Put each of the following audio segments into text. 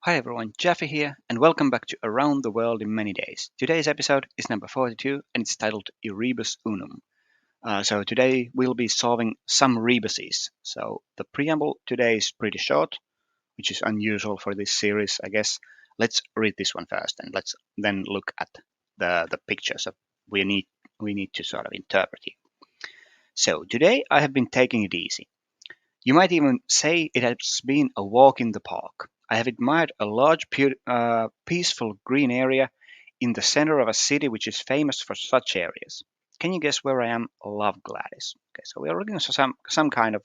Hi everyone, Jeffy here, and welcome back to Around the World in Many Days. Today's episode is number 42, and it's titled Rebus Unum. So today we'll be solving some rebuses. So the preamble today is pretty short, which is unusual for this series, I guess. Let's read this one first, and let's then look at the pictures that we need to sort of interpret here. So today I have been taking it easy. You might even say it has been a walk in the park. I have admired a large, peaceful green area in the center of a city which is famous for such areas. Can you guess where I am? Love Gladys. Okay, so we are looking for some kind of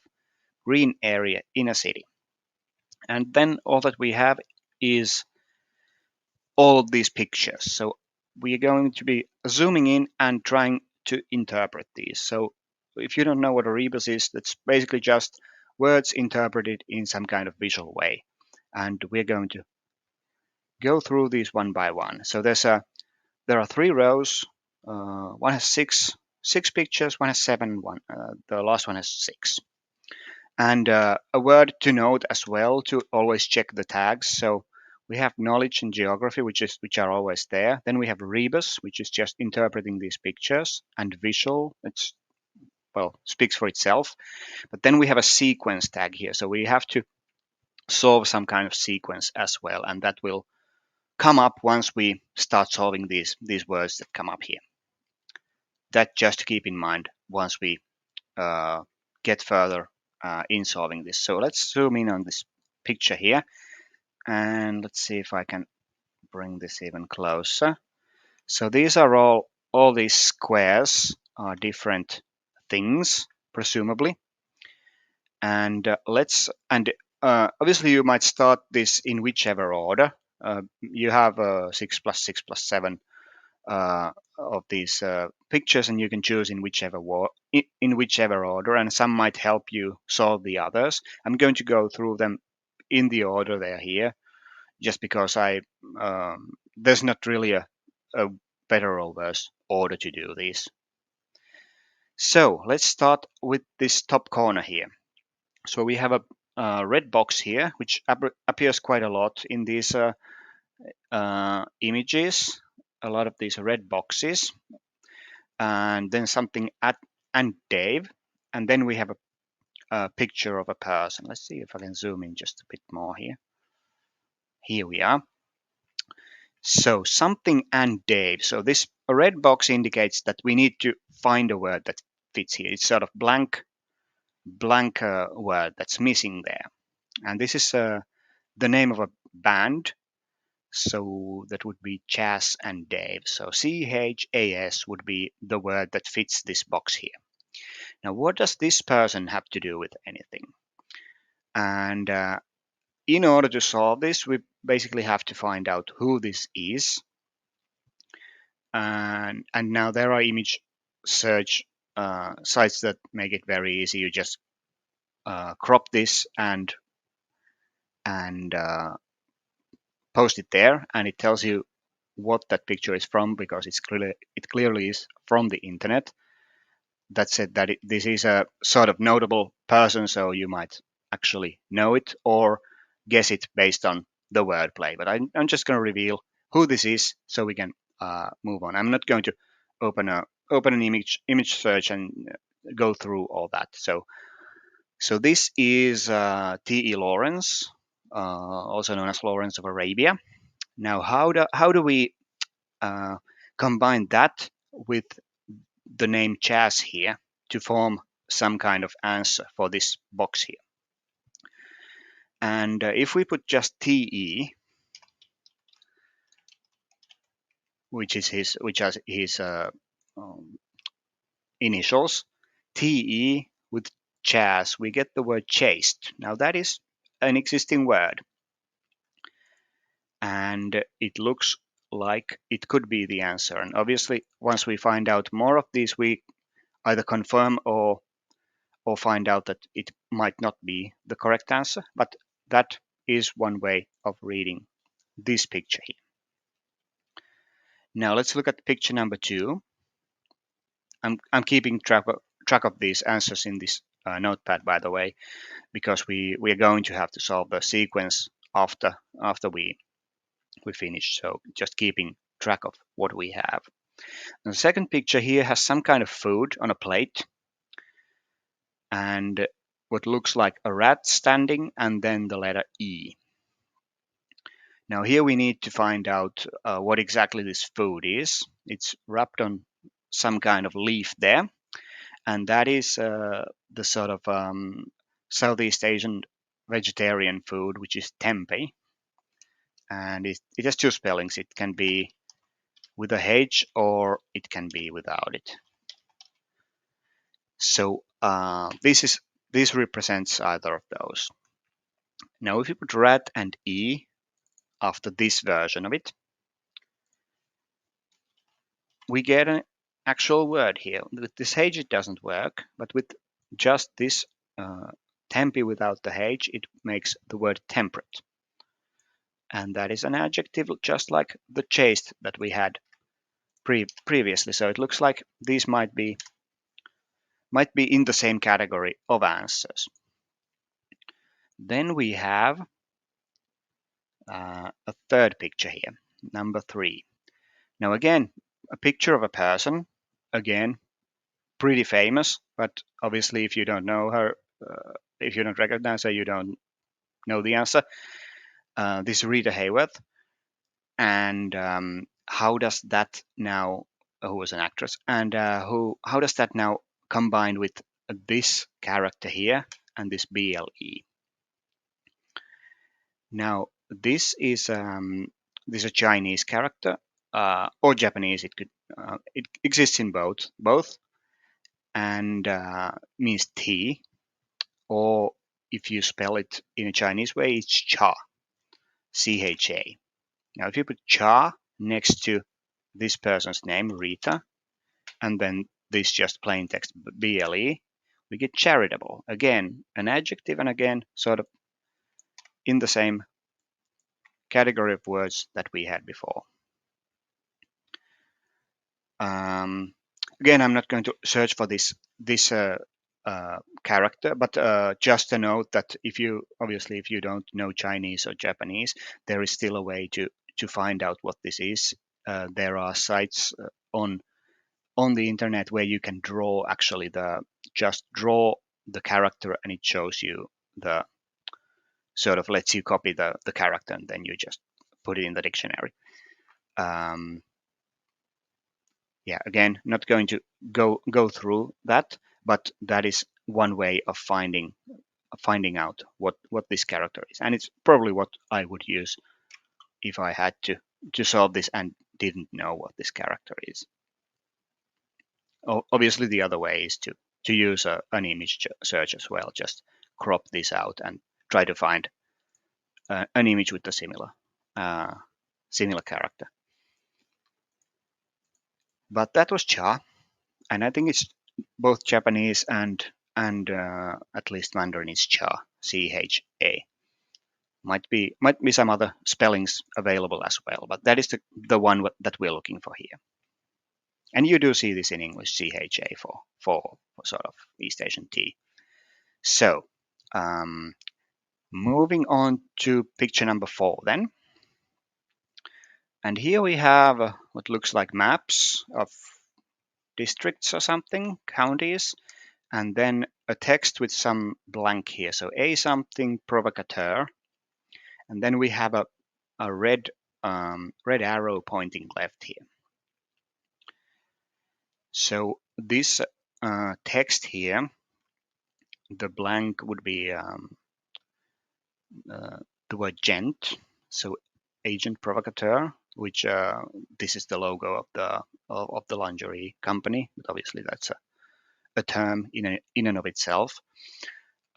green area in a city. And then all that we have is all of these pictures. So we are going to be zooming in and trying to interpret these. So if you don't know what a rebus is, that's basically just words interpreted in some kind of visual way. And we're going to go through these one by one. So there are 3 rows. One has six pictures, one has 7, the last one has 6. And a word to note as well, to always check the tags. So we have knowledge and geography, which are always there. Then we have rebus, which is just interpreting these pictures, and visual, it's speaks for itself. But then we have a sequence tag here, so we have to solve some kind of sequence as well, and that will come up once we start solving these words that come up here. That just to keep in mind once we get further in solving this. So let's zoom in on this picture here, and let's see if I can bring this even closer. So these are all these squares are different things, presumably. And obviously you might start this in whichever order. You have 6 plus 6 plus 7 of these pictures, and you can choose in whichever order, and some might help you solve the others. I'm going to go through them in the order they're here, just because there's not really a better or worse order to do these. So let's start with this top corner here. So we have a red box here, which appears quite a lot in these images. A lot of these red boxes, and then something at and Dave, and then we have a picture of a person. Let's see if I can zoom in just a bit more here. Here we are. So something and Dave. So this red box indicates that we need to find a word that fits here. It's sort of blank word that's missing there. And this is the name of a band. So that would be Chas and Dave. So CHAS would be the word that fits this box here. Now, what does this person have to do with anything? And in order to solve this, we basically have to find out who this is. And now there are image search sites that make it very easy. You just crop this and post it there, and it tells you what that picture is from, because it clearly is from the internet. That said, that this is a sort of notable person, so you might actually know it or guess it based on the wordplay. But I'm just going to reveal who this is so we can move on. I'm not going to open an image search and go through all that. So this is T.E. Lawrence, also known as Lawrence of Arabia. Now, how do we combine that with the name Chas here to form some kind of answer for this box here? And if we put just TE, which has his initials, TE with Chas, we get the word chased. Now that is an existing word, and it looks like it could be the answer. And obviously, once we find out more of these, we either confirm or find out that it might not be the correct answer. But that is one way of reading this picture here. Now let's look at picture number 2. I'm keeping track of these answers in this notepad, by the way, because we are going to have to solve the sequence after we finish. So just keeping track of what we have. And the second picture here has some kind of food on a plate and what looks like a rat standing and then the letter E. Now here we need to find out what exactly this food is. It's wrapped on some kind of leaf there, and that is the sort of Southeast Asian vegetarian food, which is tempeh. And it has two spellings. It can be with a H or it can be without it. So this represents either of those. Now if you put rat and E after this version of it, we get an actual word here. With this H it doesn't work, but with just this tempeh without the H, it makes the word temperate. And that is an adjective just like the chaste that we had previously. So it looks like these might be in the same category of answers. Then we have a third picture here, number 3. Now again, a picture of a person, again, pretty famous, but obviously if you don't know her, if you don't recognize her, you don't know the answer. This is Rita Hayworth. And how does that now, who was an actress, and how does that now combine with this character here and this BLE? Now this is a Chinese character or Japanese. It exists in both, and means tea, or if you spell it in a Chinese way, it's cha, CHA. Now if you put cha next to this person's name, Rita, and then this just plain text BLE, we get charitable. Again, an adjective, and again, sort of in the same category of words that we had before. Again, I'm not going to search for this character, but just a note that if you don't know Chinese or Japanese, there is still a way to find out what this is. There are sites on the internet where you can just draw the character, and it shows you the sort of lets you copy the character, and then you just put it in the dictionary. Yeah, again, not going to go through that, but that is one way of finding out what this character is, and it's probably what I would use if I had to solve this and didn't know what this character is. Obviously, the other way is to use an image search as well. Just crop this out and try to find an image with a similar character. But that was cha, and I think it's both Japanese and at least Mandarin is cha, CHA. Might be some other spellings available as well, but that is the one that we're looking for here. And you do see this in English, CHA for sort of East Asian tea. So moving on to picture number 4 then. And here we have what looks like maps of districts or something, counties, and then a text with some blank here. So a something provocateur, and then we have a red arrow pointing left here. So this text here, the blank would be the word gent, so agent provocateur, which this is the logo of the lingerie company, but obviously that's a term in and of itself.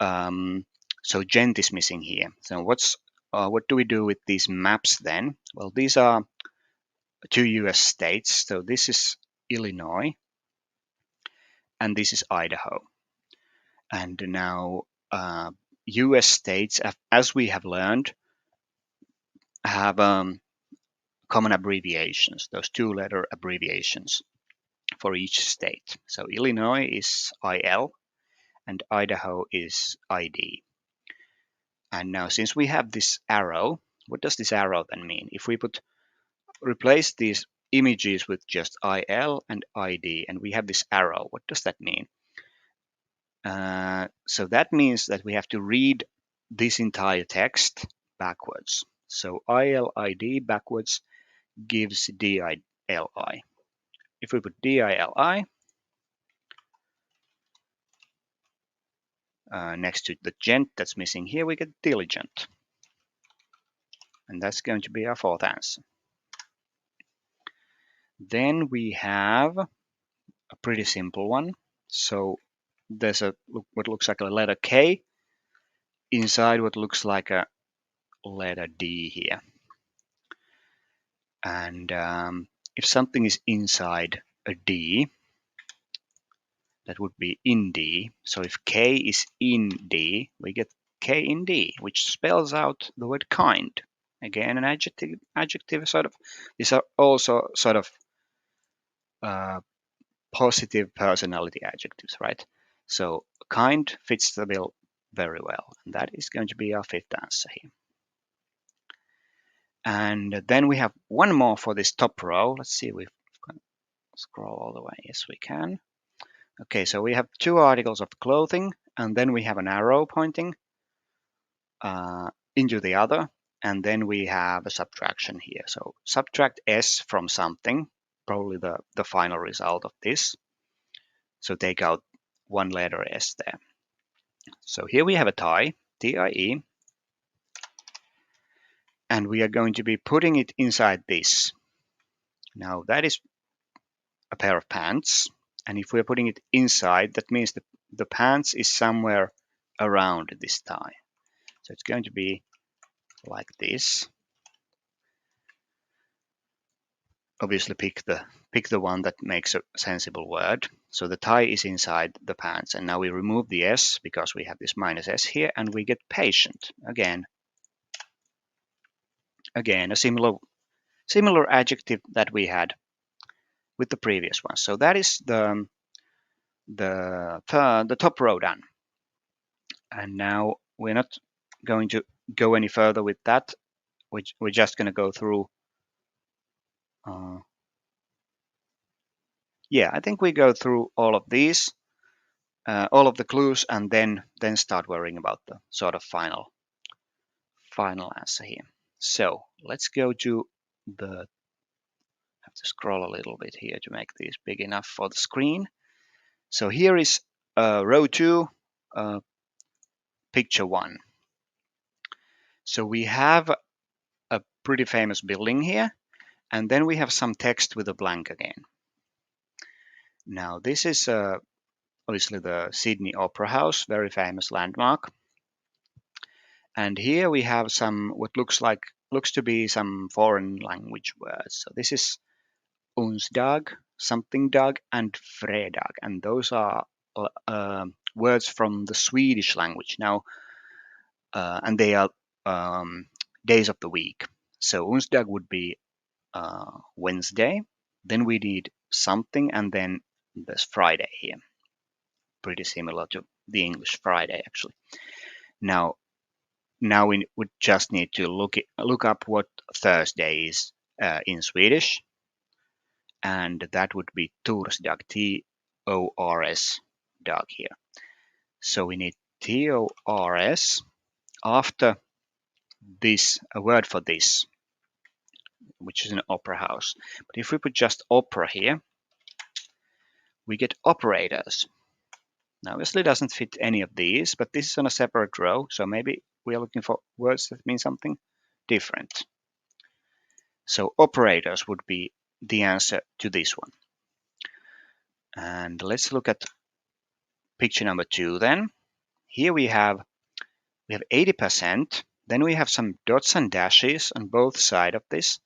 So gent is missing here. So what do we do with these maps then? Well, these are 2 US states. So this is Illinois and this is Idaho. And now US states, as we have learned, have common abbreviations, those 2-letter abbreviations for each state. So Illinois is IL and Idaho is ID. And now since we have this arrow, what does this arrow then mean? If we replace these images with just IL and ID, and we have this arrow, what does that mean? So that means that we have to read this entire text backwards. So ILID backwards gives DILI. If we put DILI next to the gent that's missing here, we get diligent. And that's going to be our fourth answer. Then we have a pretty simple one. So there's what looks like a letter K inside what looks like a letter D here. And if something is inside a D, that would be in D. So if K is in D, we get K in D, which spells out the word kind. Again, an adjective sort of. These are also sort of positive personality adjectives, right? So kind fits the bill very well. And that is going to be our fifth answer here. And then we have one more for this top row. Let's see if we can scroll all the way. Yes, we can. Okay, so we have two articles of clothing, and then we have an arrow pointing into the other, and then we have a subtraction here. So subtract S from something, probably the final result of this. So take out one letter S there. So here we have a tie, TIE, and we are going to be putting it inside this. Now that is a pair of pants, and if we're putting it inside, that means the pants is somewhere around this tie. So it's going to be like this. Obviously pick the one that makes a sensible word. So the tie is inside the pants, and now we remove the S because we have this minus S here, and we get patient. Again a similar adjective that we had with the previous one. So that is the top row done. And now we're not going to go any further with that. We're just going to go through. Yeah, I think we go through all of these, all of the clues, and then start worrying about the sort of final answer here. So let's go to the. I have to scroll a little bit here to make these big enough for the screen. So here is row 2, picture 1. So we have a pretty famous building here, and then we have some text with a blank again. Now this is obviously the Sydney Opera House, very famous landmark. And here we have some what looks to be some foreign language words. So this is onsdag, something dag, and fredag, and those are words from the Swedish language now, and they are days of the week. So onsdag would be Wednesday. Then we need something, and then there's Friday here. Pretty similar to the English Friday, actually. Now we would just need to look up what Thursday is in Swedish, and that would be torsdag, T-O-R-S, dag here. So we need T-O-R-S after this, a word for this, which is an opera house. But if we put just opera here, we get operators. Now, obviously it doesn't fit any of these, but this is on a separate row, so maybe we are looking for words that mean something different. So operators would be the answer to this one. And let's look at picture number 2 then. Here we have 80%. Then we have some dots and dashes on both sides of this,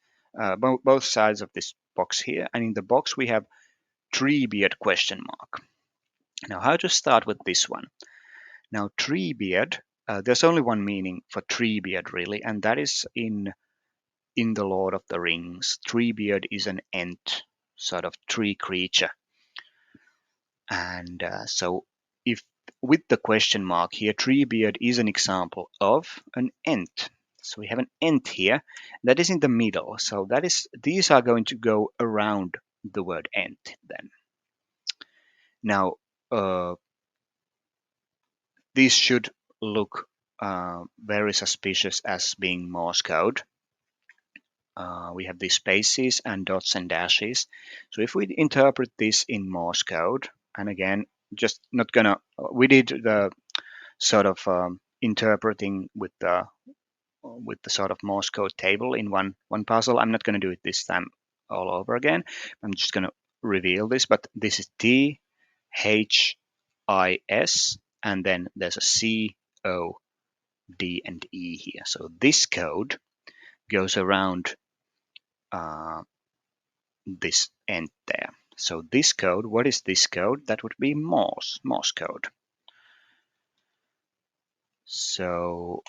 both sides of this box here. And in the box we have treebeard question mark. Now how to start with this one? Now treebeard, there's only one meaning for treebeard really, and that is in the Lord of the Rings. Treebeard is an ent, sort of tree creature. And so if with the question mark here, Treebeard is an example of an ent. So we have an ent here that is in the middle. So these are going to go around the word ent then. Now, these should look very suspicious as being Morse code. We have these spaces and dots and dashes. So if we interpret this in Morse code, and again, just not gonna, we did the sort of interpreting with the sort of Morse code table in one puzzle. I'm not going to do it this time all over again. I'm just going to reveal this, but this is T H I S, and then there's a C O D and E here. So this code goes around this end there. So this code, what is this code? That would be Morse code. So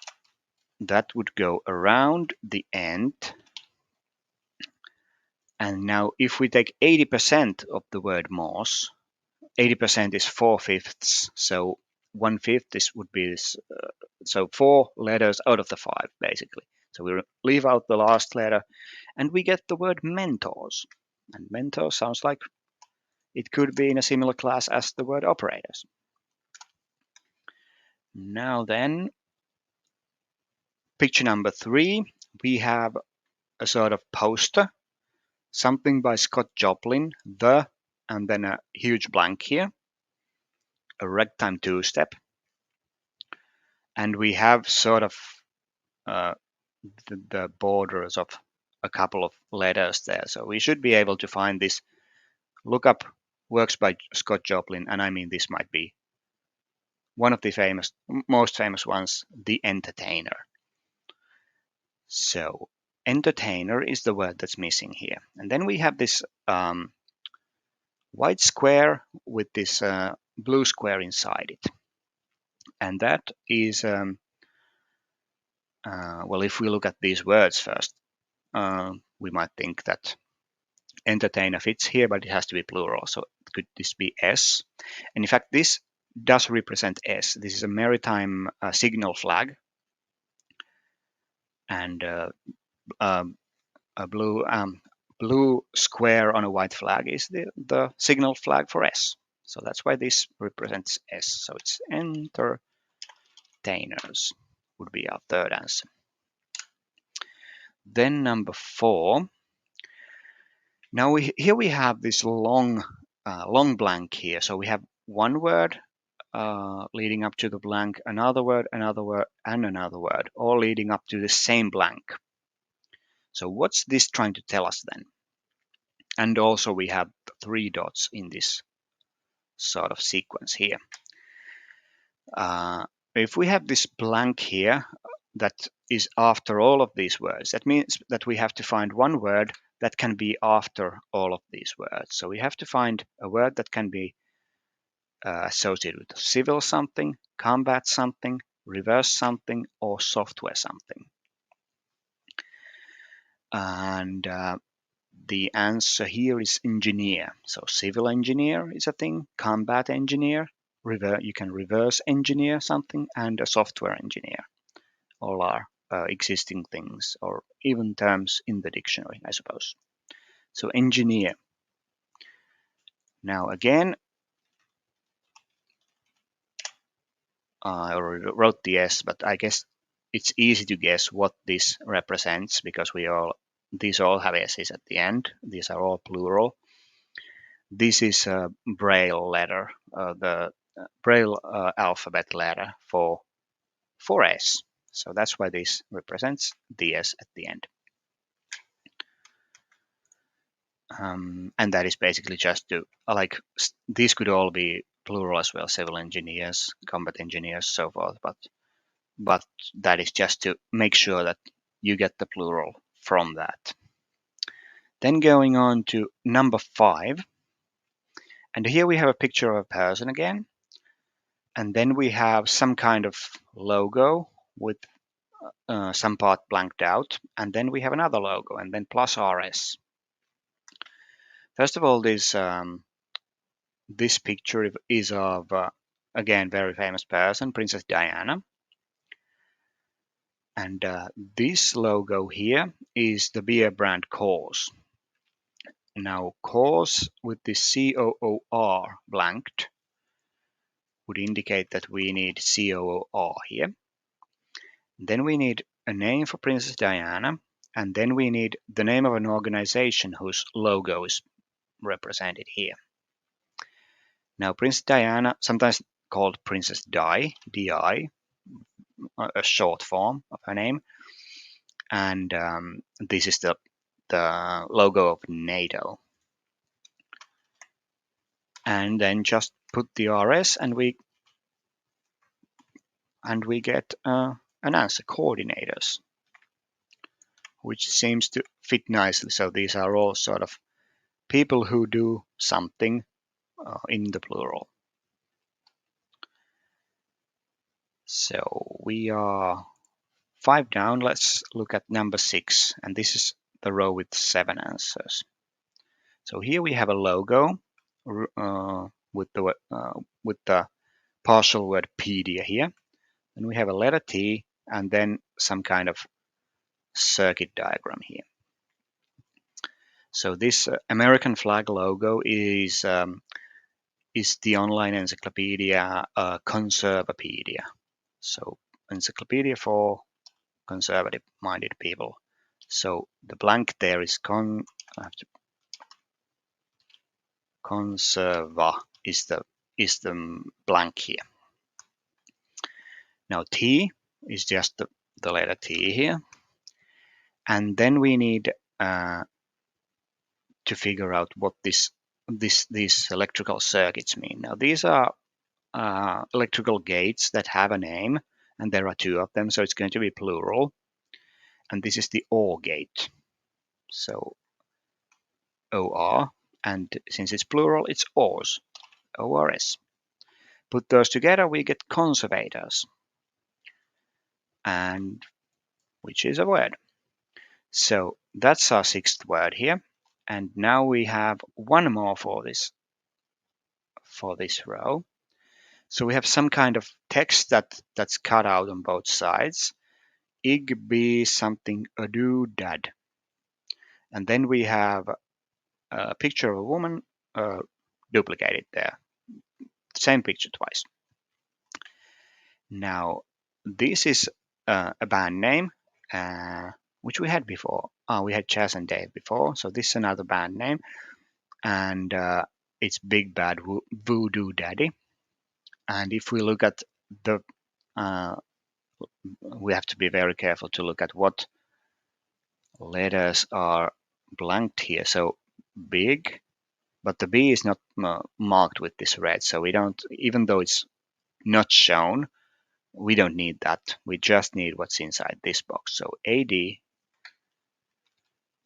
that would go around the end. And now if we take 80% of the word Morse, 80% is 4/5. So 1/5 this would be this, so 4 letters out of the 5 basically. So we leave out the last letter and we get the word mentors. And mentor sounds like it could be in a similar class as the word operators. Now then, picture number 3, we have a sort of poster, something by Scott Joplin, and then a huge blank here, a ragtime two-step, and we have sort of the borders of a couple of letters there. So we should be able to find this. Look up works by Scott Joplin, and I mean this might be one of the most famous ones, The Entertainer. So entertainer is the word that's missing here. And then we have this white square with this blue square inside it. And that is, well, if we look at these words first, we might think that entertainer fits here, but it has to be plural. So could this be S? And in fact, this does represent S. This is a maritime signal flag. And a blue square on a white flag is the signal flag for S. So that's why this represents S. So it's entertainers would be our third answer. Then number 4. Now here we have this long blank here. So we have one word leading up to the blank, another word, and another word, all leading up to the same blank. So what's this trying to tell us then? And also we have 3 dots in this sort of sequence here. If we have this blank here that is after all of these words, that means that we have to find one word that can be after all of these words. So we have to find a word that can be associated with civil something, combat something, reverse something, or software something. And the answer here is engineer. So civil engineer is a thing, combat engineer, you can reverse engineer something, and a software engineer. All are existing things or even terms in the dictionary, I suppose. So engineer. Now again, I already wrote the S, but I guess it's easy to guess what this represents because these all have S's at the end. These are all plural. This is a Braille letter, the Braille alphabet letter for S. So that's why this represents the S at the end. And that is basically just to, like, these could all be plural as well, civil engineers, combat engineers, so forth, but that is just to make sure that you get the plural from that. Then going on to number 5, and here we have a picture of a person again, and then we have some kind of logo with some part blanked out, and then we have another logo, and then plus RS. First of all, this picture is of again, very famous person, Princess Diana. And this logo here is the beer brand Coors. Now, Coors with the COOR blanked would indicate that we need COOR here. Then we need a name for Princess Diana, and then we need the name of an organization whose logo is represented here. Now, Princess Diana, sometimes called Princess Di, DI, a short form of her name, and this is the logo of NATO. And then just put the RS, and we get an answer, coordinators, which seems to fit nicely. So these are all sort of people who do something in the plural. So we are 5 down. Let's look at number 6, and this is the row with 7 answers. So here we have a logo with the partial word pedia here, and we have a letter T and then some kind of circuit diagram here. So this American flag logo is the online encyclopedia Conservapedia. So encyclopedia for conservative-minded people. So the blank there is conserva is the blank here. Now T is just the letter T here, and then we need to figure out what these electrical circuits mean. Now these are electrical gates that have a name, and there are 2 of them, so it's going to be plural. And this is the OR gate. So OR, and since it's plural, it's ORs, ORS. Put those together, we get conservators, and which is a word. So that's our 6th word here. And now we have one more for this row. So we have some kind of text that's cut out on both sides. Ig be something ado dad. And then we have a picture of a woman duplicated there. Same picture twice. Now, this is a band name, which we had before. We had Chas and Dave before, so this is another band name. And it's Big Bad Voodoo Daddy. And if we look at the we have to be very careful to look at what letters are blanked here. So big, but the B is not marked with this red, so we don't, even though it's not shown, we don't need that. We just need what's inside this box. So AD,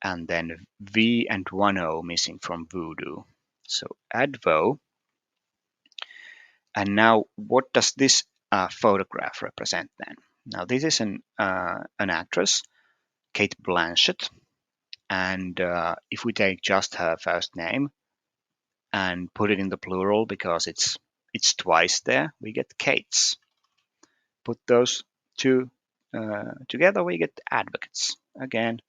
and then V and 1 O missing from voodoo. So advo. And now what does this photograph represent then? Now this is an actress, Kate Blanchett, and if we take just her first name and put it in the plural because it's twice there, we get Kates. Put those 2 together, we get advocates. Again,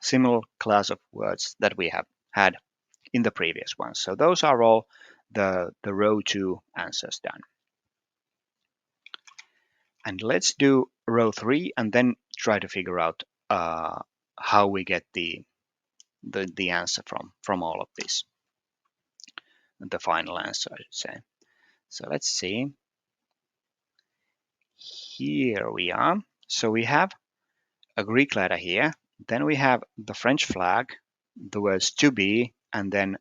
similar class of words that we have had in the previous ones. So those are all the row 2 answers done. And let's do row 3 and then try to figure out how we get the answer from all of this. The final answer, I should say. So let's see. Here we are. So we have a Greek letter here. Then we have the French flag, the words to be, and then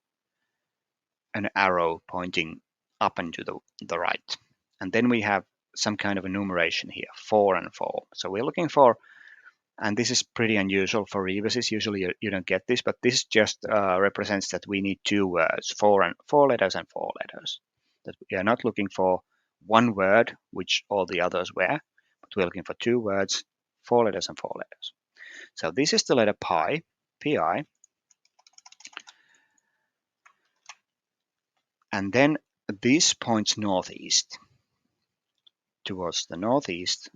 an arrow pointing up and to the right. And then we have some kind of enumeration here, 4 and 4. So we're looking for, and this is pretty unusual for rebuses. Usually you don't get this, but this just represents that we need 2 words, 4 letters and 4 letters. That we are not looking for 1 word, which all the others were, but we're looking for 2 words, 4 letters and 4 letters. So this is the letter pi, pi. And then this points northeast. towards the northeast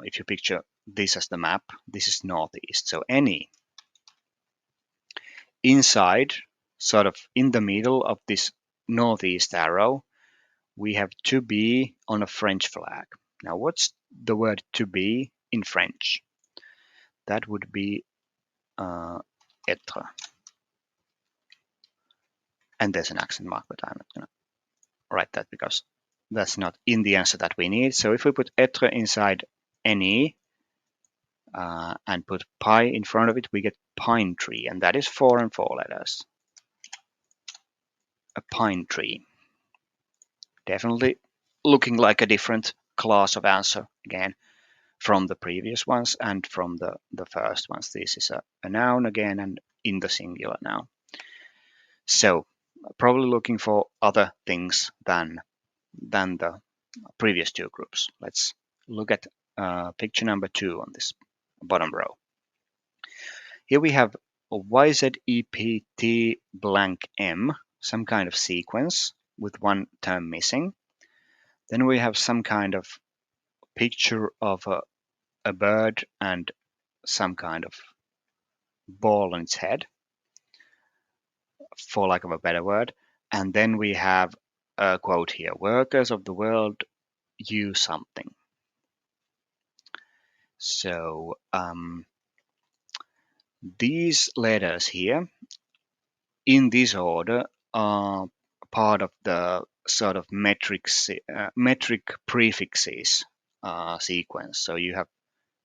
if you picture this as the map, this is northeast. So any inside, sort of in the middle of this northeast arrow, we have to be on a French flag. Now, what's the word to be in French? That would be être. And there's an accent mark, but I'm not going to write that because that's not in the answer that we need. So if we put être inside any and put pi in front of it, we get pine tree, and that is 4 and 4 letters. A pine tree. Definitely looking like a different class of answer again from the previous ones and from the first ones. This is a noun again and in the singular now. So probably looking for other things than the previous two groups. Let's look at picture number 2 on this bottom row. Here we have a YZEPT blank M, some kind of sequence with one term missing. Then we have some kind of picture of a bird and some kind of ball on its head, for lack of a better word. And then we have a quote here: workers of the world, use something. So these letters here, in this order, are part of the sort of metric prefixes sequence. So you have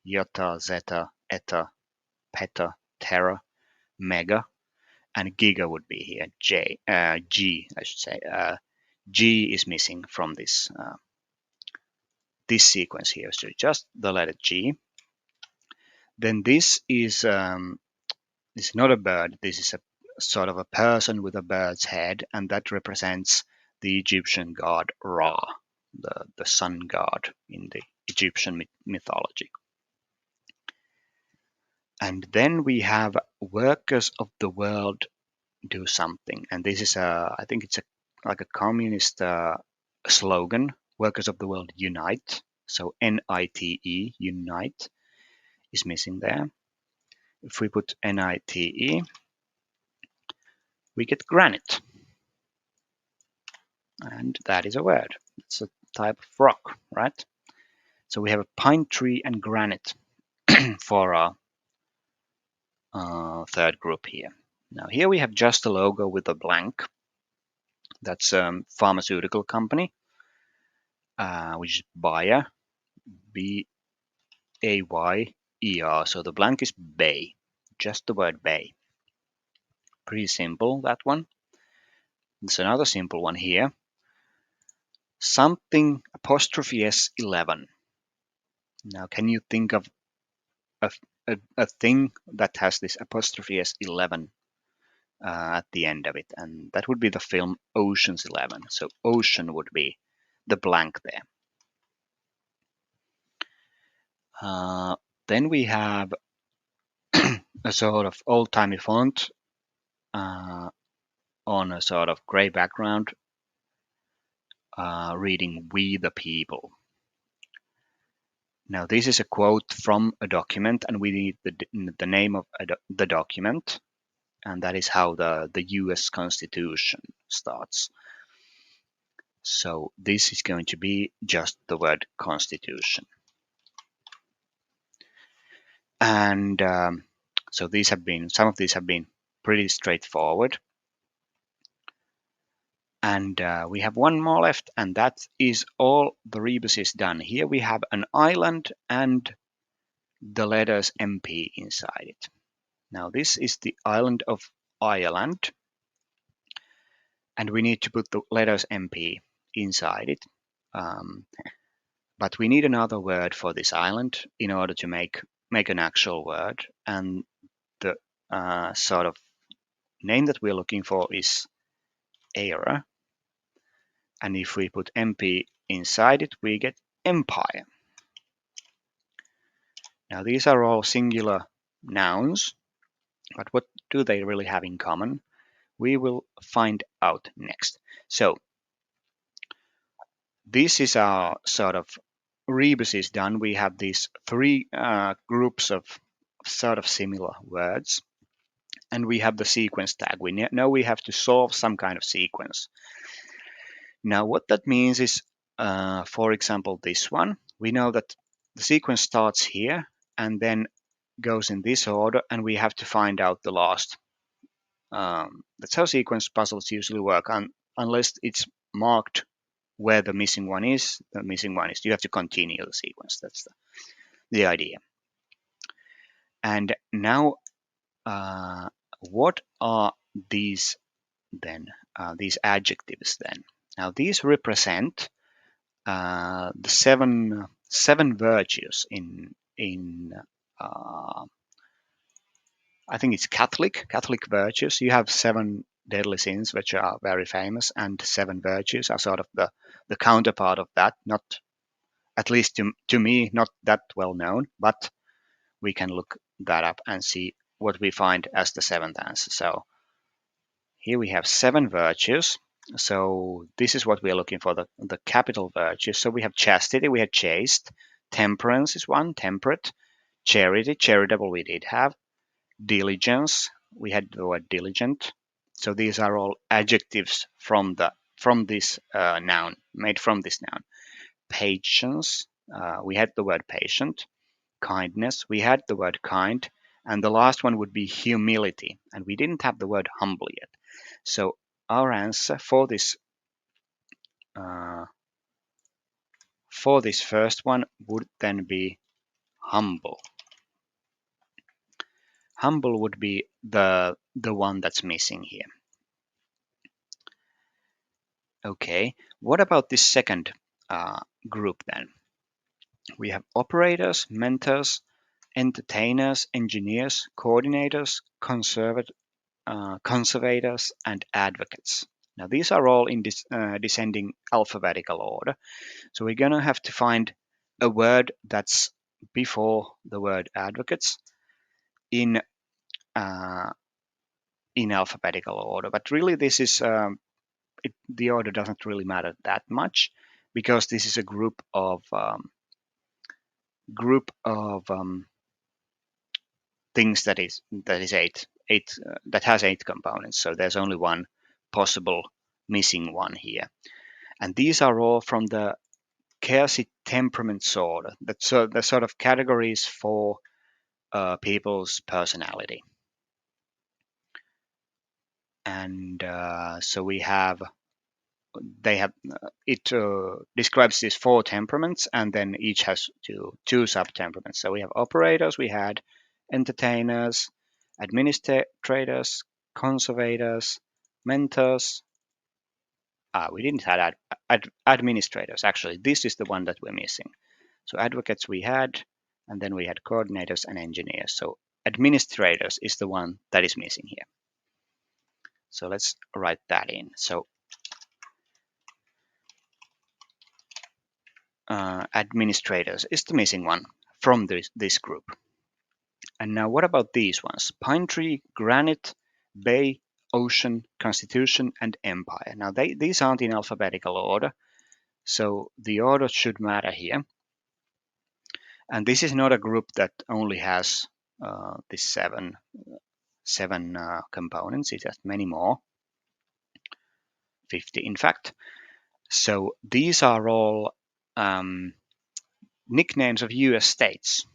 iota, zeta, eta, peta, tera, mega, and giga would be here. G, I should say. G is missing from this this sequence here, so just the letter G. Then this is not a bird. This is a sort of a person with a bird's head, and that represents the Egyptian god Ra, the sun god in the Egyptian mythology. And then we have workers of the world, do something. And this is I think it's like a communist slogan. Workers of the world, unite. So NITE, unite, is missing there. If we put NITE, we get granite. And that is a word. It's a type of rock, right? So we have a pine tree and granite for our third group here. Now here we have just a logo with a blank. That's a pharmaceutical company, which is Bayer, B-A-Y-E-R. So the blank is Bay, just the word Bay. Pretty simple, that one. There's another simple one here. Something apostrophe S11. Now, can you think of a thing that has this apostrophe S11 at the end of it? And that would be the film Ocean's 11. So ocean would be the blank there. Then we have a sort of old-timey font on a sort of gray background, reading "We the People." Now this is a quote from a document, and we need the name of the document, and that is how the US Constitution starts. So this is going to be just the word Constitution. And so some of these have been pretty straightforward. And we have one more left, and that is all the rebuses done. Here we have an island and the letters MP inside it. Now this is the island of Ireland, and we need to put the letters MP inside it. But we need another word for this island in order to make an actual word, and the sort of name that we're looking for is Eire. And if we put MP inside it, we get empire. Now these are all singular nouns, but what do they really have in common? We will find out next. So this is our sort of rebuses done. We have these three groups of sort of similar words, and we have the sequence tag. We know we have to solve some kind of sequence. Now, what that means is, for example, this one, we know that the sequence starts here and then goes in this order, and we have to find out the last. That's how sequence puzzles usually work, unless it's marked where the missing one is. The missing one is you have to continue the sequence. That's the idea. And now, what are these then? These adjectives then. Now these represent the seven virtues in I think it's Catholic virtues. You have seven deadly sins, which are very famous, and seven virtues are sort of the counterpart of that. Not at least to me, not that well known, but we can look that up and see what we find as the seventh answer. So here we have seven virtues. So this is what we are looking for, the capital virtues. So we have chastity, we had chaste, temperance is one, temperate, charity, charitable we did have, diligence, we had the word diligent. So these are all adjectives from this noun, made from this noun. Patience, we had the word patient. Kindness, we had the word kind. And the last one would be humility, and we didn't have the word humble yet. So our answer for this first one would then be humble. Humble would be the one that's missing here. Okay, what about this second group then? We have operators, mentors, entertainers, engineers, coordinators, conservators, and advocates. Now these are all in this descending alphabetical order. So we're going to have to find a word that's before the word advocates in alphabetical order. But really, this is the order doesn't really matter that much, because this is a group of things that is eight that has eight components. So there's only one possible missing one here, and these are all from the Kelsey temperament order. That's the sort of categories for people's personality. And so we have it describes these four temperaments, and then each has two sub-temperaments. So we have operators, we had entertainers, administrators, conservators, mentors. We didn't have administrators. Actually, this is the one that we're missing. So advocates we had, and then we had coordinators and engineers. So administrators is the one that is missing here. So let's write that in. So administrators is the missing one from this group. And now what about these ones? Pine tree, granite, bay, ocean, constitution, and empire. Now these aren't in alphabetical order, so the order should matter here. And this is not a group that only has these seven components. It has many more, 50 in fact. So these are all nicknames of US states.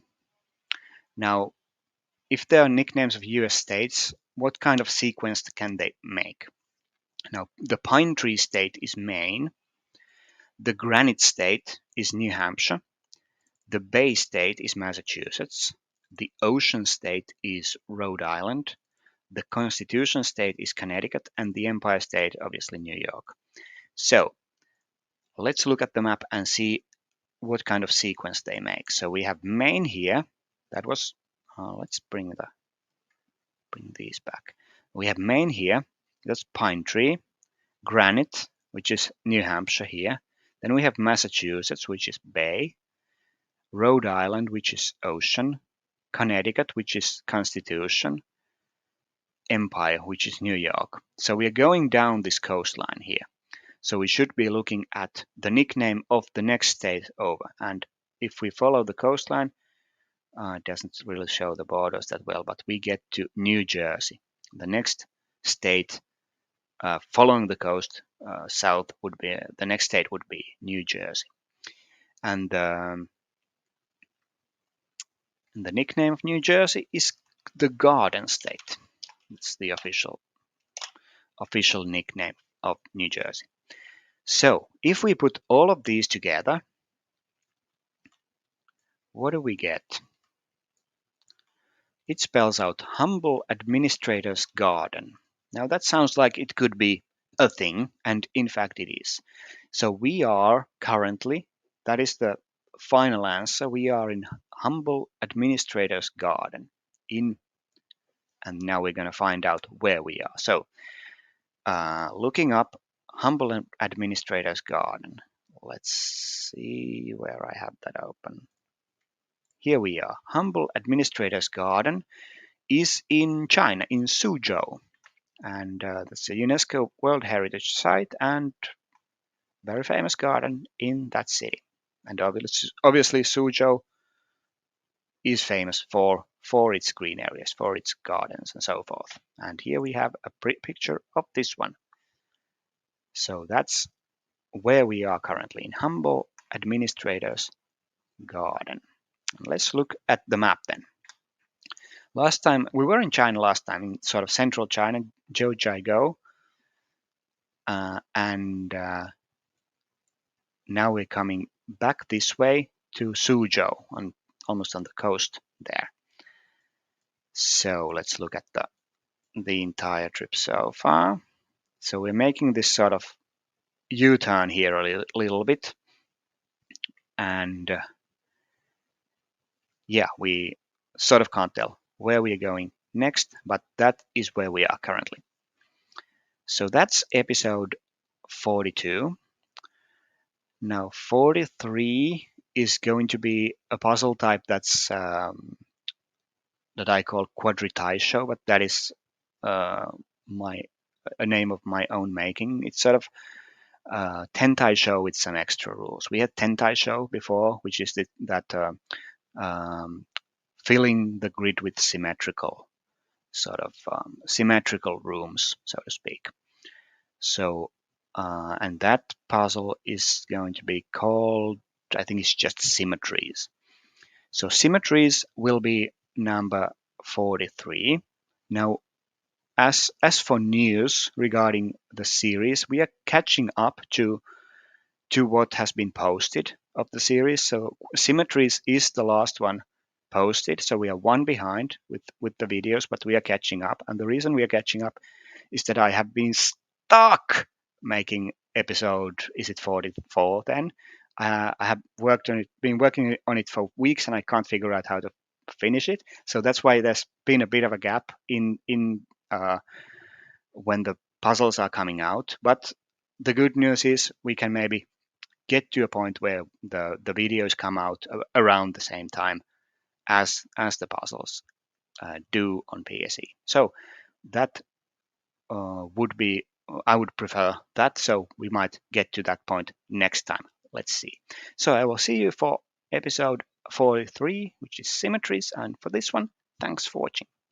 Now, if they are nicknames of US states, what kind of sequence can they make? Now, the pine tree state is Maine, the granite state is New Hampshire, the bay state is Massachusetts, the ocean state is Rhode Island, the constitution state is Connecticut, and the empire state, obviously, New York. So let's look at the map and see what kind of sequence they make. So we have Maine here. That was, let's bring these back. We have Maine here. That's pine tree, granite, which is New Hampshire here. Then we have Massachusetts, which is bay, Rhode Island, which is ocean, Connecticut, which is constitution, empire, which is New York. So we are going down this coastline here. So we should be looking at the nickname of the next state over. And if we follow the coastline, it doesn't really show the borders that well, but we get to New Jersey. The next state following the coast south would be the next state would be New Jersey. And the nickname of New Jersey is the Garden State. It's the official nickname of New Jersey. So if we put all of these together, what do we get? It spells out Humble Administrator's Garden. Now that sounds like it could be a thing, and in fact it is. So we are currently, that is the final answer, we are in Humble Administrator's Garden. And now we're going to find out where we are. So looking up Humble Administrator's Garden. Let's see where I have that open. Here we are. Humble Administrator's Garden is in China, in Suzhou. And that's a UNESCO World Heritage Site and very famous garden in that city. And obviously Suzhou is famous for its green areas, for its gardens and so forth. And here we have a picture of this one. So that's where we are currently, in Humble Administrator's Garden. Let's look at the map then. Last time we were in China, in sort of central China, Zhoujiaigou, and now we're coming back this way to Suzhou, almost on the coast there. So let's look at the entire trip so far. So we're making this sort of U-turn here a little bit, and yeah, we sort of can't tell where we are going next, but that is where we are currently. So that's episode 42. Now 43 is going to be a puzzle type that's that I call quadritai but that is a name of my own making. It's sort of tentai show with some extra rules. We had tentai show before, which is filling the grid with symmetrical rooms, so to speak. So and that puzzle is going to be called, I think it's just symmetries. So symmetries will be number 43. Now, as for news regarding the series, we are catching up to what has been posted of the series. So symmetries is the last one posted. So we are one behind with the videos, but we are catching up. And the reason we are catching up is that I have been stuck making episode, is it 44 then? I have been working on it for weeks, and I can't figure out how to finish it. So that's why there's been a bit of a gap in when the puzzles are coming out. But the good news is we can maybe get to a point where the videos come out around the same time as the puzzles do on PSE. So that would be, I would prefer that. So we might get to that point next time. Let's see. So I will see you for episode 43, which is symmetries. And for this one, thanks for watching.